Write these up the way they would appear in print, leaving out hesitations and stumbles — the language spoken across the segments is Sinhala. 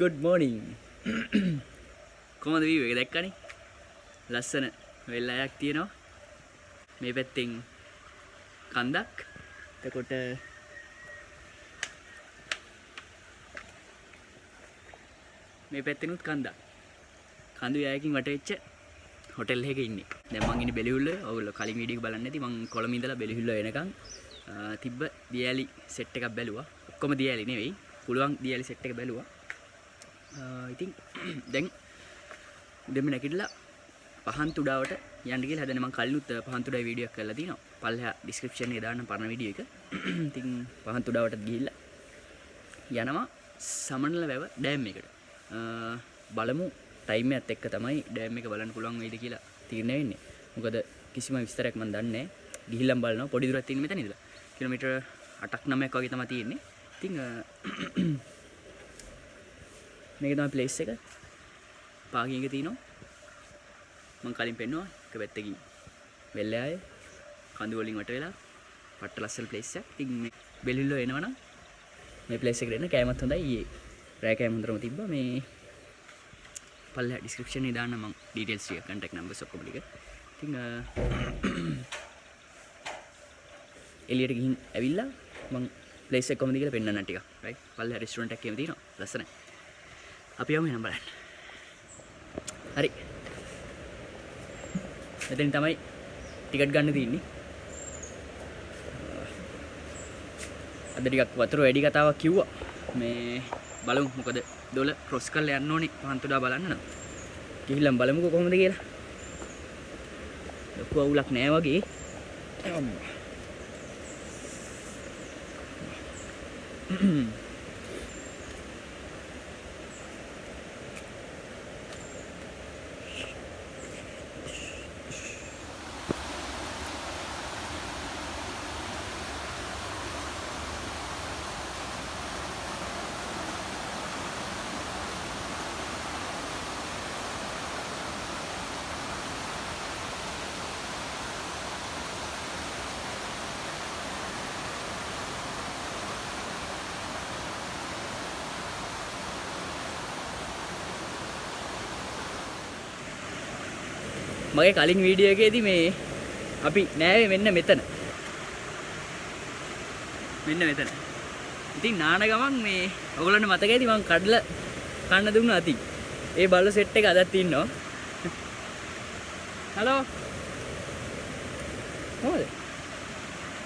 Good morning. කොහොමද view එක දැක්කනේ? ලස්සන වෙල්ලයක් තියෙනවා. මේ පැත්තෙන් කන්දක්. එතකොට මේ පැත්තෙනුත් කන්දක්. කඳු යයකින් වටෙච්ච හොටෙල් එකක ඉන්නේ. දැන් මං ඉන්නේ බෙලිහුල්ලේ. ඔයගොල්ලෝ කලින් වීඩියෝ එක බලන්න ඇති. මං කොළඹ ඉඳලා බෙලිහුල්ලේ එනකන් තිබ්බ දියැලි සෙට් එකක් බැලුවා. ඔක්කොම දියැලි නෙවෙයි. පුළුවන් දියැලි සෙට් එක බැලුවා. ඉතින් දැන් දෙම නැගිටලා පහන්තුඩාවට යන්න කියලා හදන මම කලිනුත් පහන්තුඩාවේ වීඩියෝ එකක් කරලා තිනවා. පල්ලෙහා ඩිස්ක්‍රිප්ෂන් එකේ දාන්න පරණ වීඩියෝ එක. ඉතින් පහන්තුඩාවට ගිහිල්ලා යනවා සමනලවැව ඩෑම් එකට. බලමු ටයිම් එකත් එක්ක තමයි ඩෑම් එක බලන්න පුළුවන් වෙයිද කියලා තීරණය වෙන්නේ. මොකද කිසිම විස්තරයක් මම දන්නේ නැහැ. ගිහිල්ලාම බලනවා. පොඩි දුරක් තියෙන මෙතන ඉඳලා. කිලෝමීටර් 8ක් 9ක් වගේ තමයි තියෙන්නේ. ඉතින් මේක තමයි ප්ලේස් එක. පාකින් එක තියෙනවා. මම කලින් පෙන්නුවා එක පැත්තකින් වෙල්ලෑය කඳු වලින් වට වෙලා පට්ට ලස්සන ප්ලේස් එකක්. ඉතින් මේ බෙලිහුල්ලෝ එනවනම් මේ ප්ලේස් එකට එන්න කෑමත් හොඳයි. ඊයේ රෑ කෑම හොඳටම තිබ්බා. මේ පල්ලෙහා ඩිස්ක්‍රිප්ෂන් එකේ දාන්න මම ඩීටේල්ස් ටික contact numbers ඔක්කොම ටික. ඉතින් එළියට ගිහින් ඇවිල්ලා මම ප්ලේස් එක කොහොමද කියලා පෙන්නන්න ටික. රයිට්. පල්ලෙහා රෙස්ටුරන්ට් එකක් එහෙම තියෙනවා. ලස්සනයි. අපි යමු එහෙනම් බලන්න. හරි. මෙතෙන් තමයි ටිකට් ගන්න තියෙන්නේ. අද ටිකක් වතුර වැඩි කතාවක් කිව්වා. මේ බලමු මොකද දොල ක්‍රොස් කරලා යන්න ඕනේ පහන්තුඩා බලන්න නම්. ගිහිල්ලා බලමුකෝ කොහොමද කියලා. ලොකු අවුලක් නෑ වගේ. මගේ කලින් වීඩියෝ එකේදී මේ අපි නෑවේ මෙන්න මෙතන. මෙන්න මෙතන. ඉතින් නාන ගමන් මේ ඔයගොල්ලන්ට මතක ඇති මම කඩලා කන්න දුන්නා අතින්. ඒ බල්ල සෙට් එක අදත් ඉන්නවා. හලෝ. කොහොමද?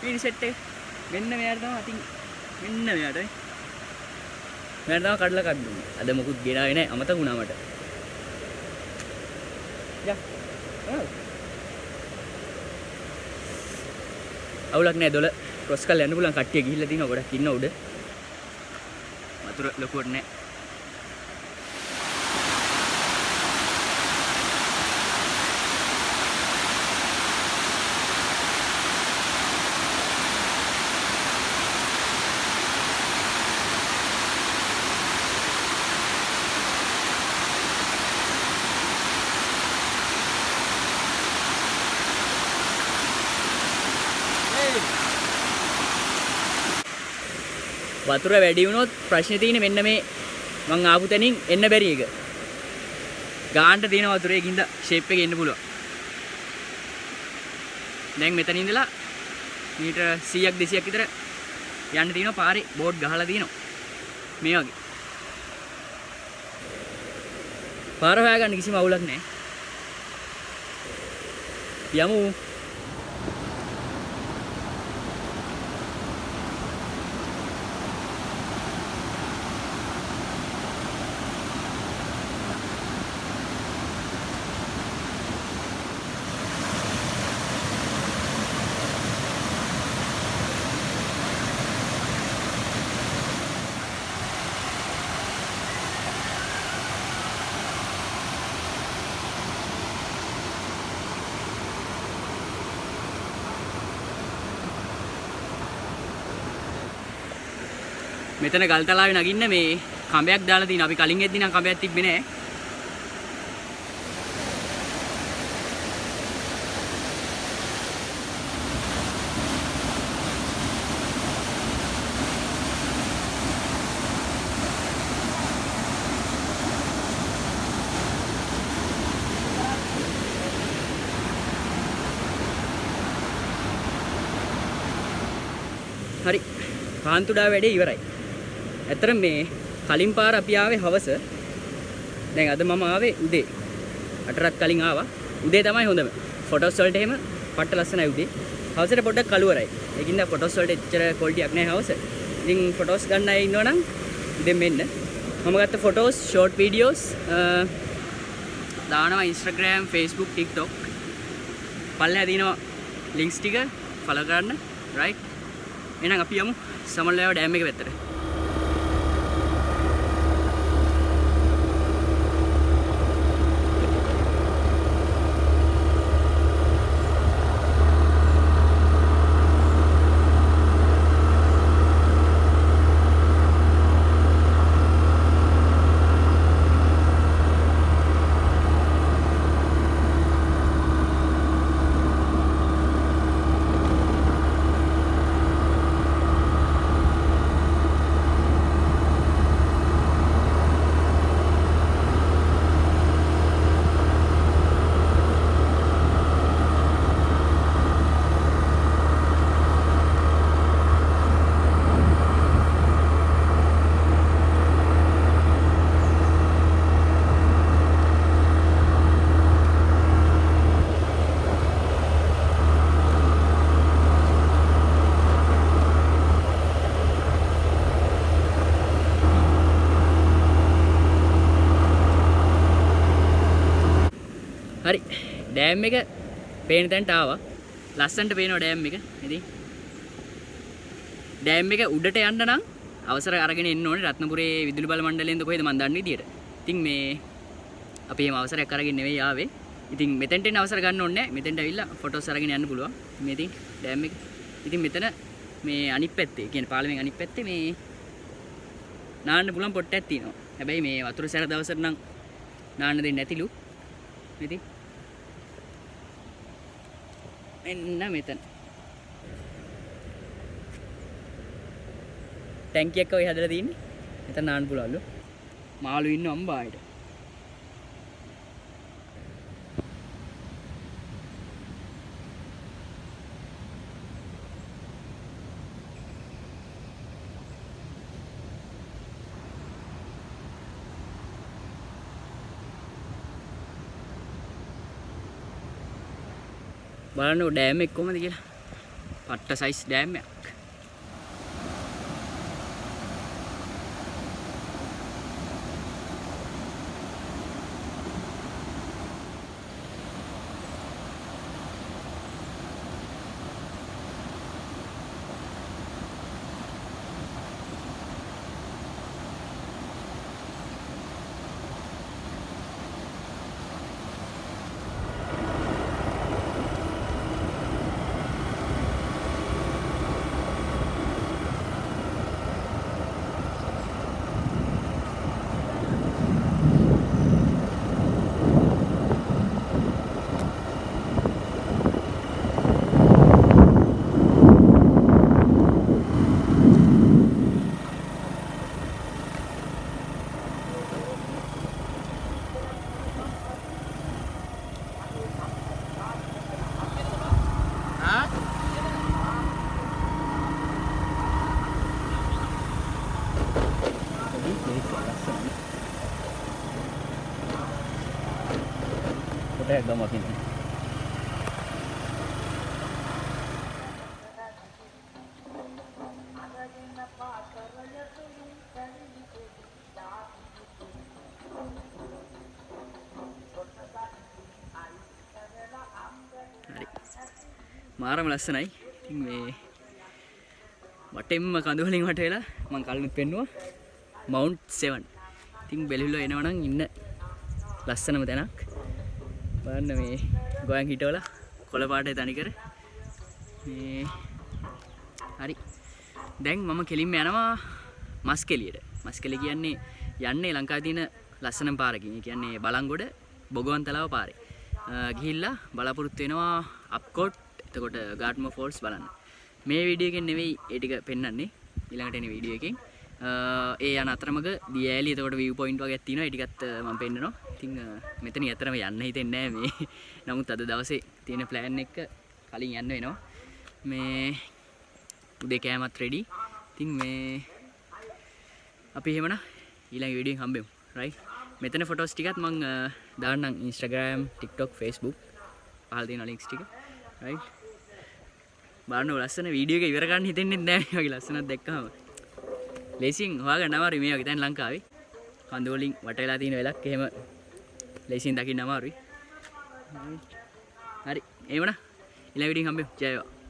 පීඩි සෙට් එක. මෙන්න මෙයාට තමයි අතින් මෙන්න මෙයාට. මෙයාට තමයි කඩලා කන්න දුන්නේ. අද මොකුත් ගෙනාවේ නෑ අමතක වුණා මට. යා අවුලක් නෑ දොල ක්‍රොස් කරලා යන්න පුළුවන් කට්ටිය ගිහිල්ලා තිනවා ගොඩක් ඉන්න උඩ වතුර ලොකුවට නෑ වතුර වැඩි වුණොත් ප්‍රශ්නේ තියෙන්නේ මෙන්න මේ මං ආපු තැනින් එන්න බැරි එක. ගාන්න තියෙන වතුරේ ගින්ද ෂේප් එකේ එන්න පුළුවන්. දැන් මෙතන ඉඳලා මීටර 100ක් 200ක් විතර යන්න තියෙනවා පාරේ බෝඩ් ගහලා තියෙනවා. මේ වගේ. පාර හොයාගන්න කිසිම අවුලක් නැහැ. යමු. මෙතන ගල්තලාවේ නගින්න මේ කඹයක් දාලා තියෙනවා. අපි කලින් එද්දි නම් කඹයක් තිබ්බේ නෑ. හරි. පාන්තුඩා වැඩේ ඉවරයි. ඇත්තට මේ කලින් පාර අපි ආවේ හවස. දැන් අද මම ආවේ උදේ. 8ටත් කලින් ආවා. උදේ තමයි හොඳම. ෆොටෝස් වලට එහෙම පට්ට ලස්සනයි උදේ. හවසට පොඩ්ඩක් කළුවරයි. ඒකින්ද ෆොටෝස් වලට එච්චර ක්වොලිටියක් නැහැ හවස. ඉතින් ෆොටෝස් ගන්න අය ඉන්නවනම් උදේ මෙන්න. මම ගත්ත ෆොටෝස්, ෂෝට් වීඩියෝස් දානවා Instagram, Facebook, TikTok. පල්ලෙහා දිනවා links ටික follow කරන්න. right. එහෙනම් අපි යමු සමනලේව ඩෑම් එක පැත්තට. හරි ඩෑම් එක පේන තැනට ආවා. ලස්සනට පේනවා ඩෑම් එක. ඉතින් ඩෑම් එක උඩට යන්න නම් අවසර අරගෙන එන්න ඕනේ. රත්නපුරේ විදුලි බල මණ්ඩලයෙන්ද කොහෙද මන් දන්නේ විදියට. ඉතින් මේ අපි එහෙම අවසරයක් අරගෙන නෙවෙයි ආවේ. ඉතින් මෙතෙන්ට එන්න අවසර ගන්න ඕනේ නැහැ. මෙතෙන්ට ඇවිල්ලා ෆොටෝස් අරගෙන යන්න පුළුවන්. මේ ඉතින් ඩෑම් එක. ඉතින් මෙතන මේ අනිත් පැත්තේ කියන්නේ පාලමෙන් අනිත් පැත්තේ මේ නාන්න පුළුවන් පොට්ටයක් තියෙනවා. හැබැයි මේ වතුර සැර දවසට නම් නාන්න දෙන්නේ නැතිලු. ඉතින් මෙන්න මෙතන ටැංකියක් ඔය හදලා තියෙන්නේ. මෙතන නාන්න පුළුවන්ලු. මාළු ඉන්න අම්බායට. බලන්න ඩෑම් එක කොහමද කියලා. පට්ට සයිස් ඩෑම් එකක්. Gama kini. මාරම ලස්සනයි. ඉතින් මේ වටෙන්ම කඳු වලින් වට වෙලා මම කලින් පෙන්නුවා Mount 7. ඉතින් බෙලිහුලෝ එනවනම් ඉන්න ලස්සනම තැනක්. බලන්න මේ ගෝයන් හිටවල කොළ පාටේ තනිකර මේ හරි. දැන් මම කෙලින්ම යනවා මස්කෙලියට. මස්කෙලිය කියන්නේ යන්නේ ලංකාවේ තියෙන ලස්සනම පාරකින්. ඒ කියන්නේ බලංගොඩ බොගවන්තලාව පාරේ. ගිහිල්ලා බලාපොරොත්තු වෙනවා අප්කෝට් එතකොට ගාට්ම ෆෝල්ස් බලන්න. මේ වීඩියෝ එකෙන් නෙවෙයි ඒ ටික පෙන්වන්නේ. ඊළඟට එන වීඩියෝ එකෙන් ඒ යන අතරමඟ දියඇලි එතකොට view point වගේක් තියෙනවා. ඒ ටිකත් මම පෙන්නනවා. ඉතින් මෙතන ඇතරම යන්න හිතෙන්නේ නැහැ මේ. නමුත් අද දවසේ තියෙන plan එක කලින් යන්න වෙනවා. මේ උදේ කෑමත් රෙඩි. ඉතින් මේ අපි එහෙමනම් ඊළඟ වීඩියෝෙන් හම්බෙමු. right? මෙතන ෆොටෝස් ටිකත් මම දාන්නම් Instagram, TikTok, Facebook. පහල තියෙන links ටික. right? බලන්න ලස්සන වීඩියෝ එක ඉවර ගන්න හිතෙන්නේ නැහැ මේ වගේ ලස්සනක් දැක්කම. ලේසියෙන් හොයාගන්න අමාරුයි මේ වගේ දැන් ලංකාවේ. කඳු වලින් වට වෙලා තියෙන වෙලක් එහෙම ලේසියෙන් දකින්න අමාරුයි. හරි. එහෙමනම් ඊළඟ වීඩියෝෙන් හම්බෙමු. ජය වේවා.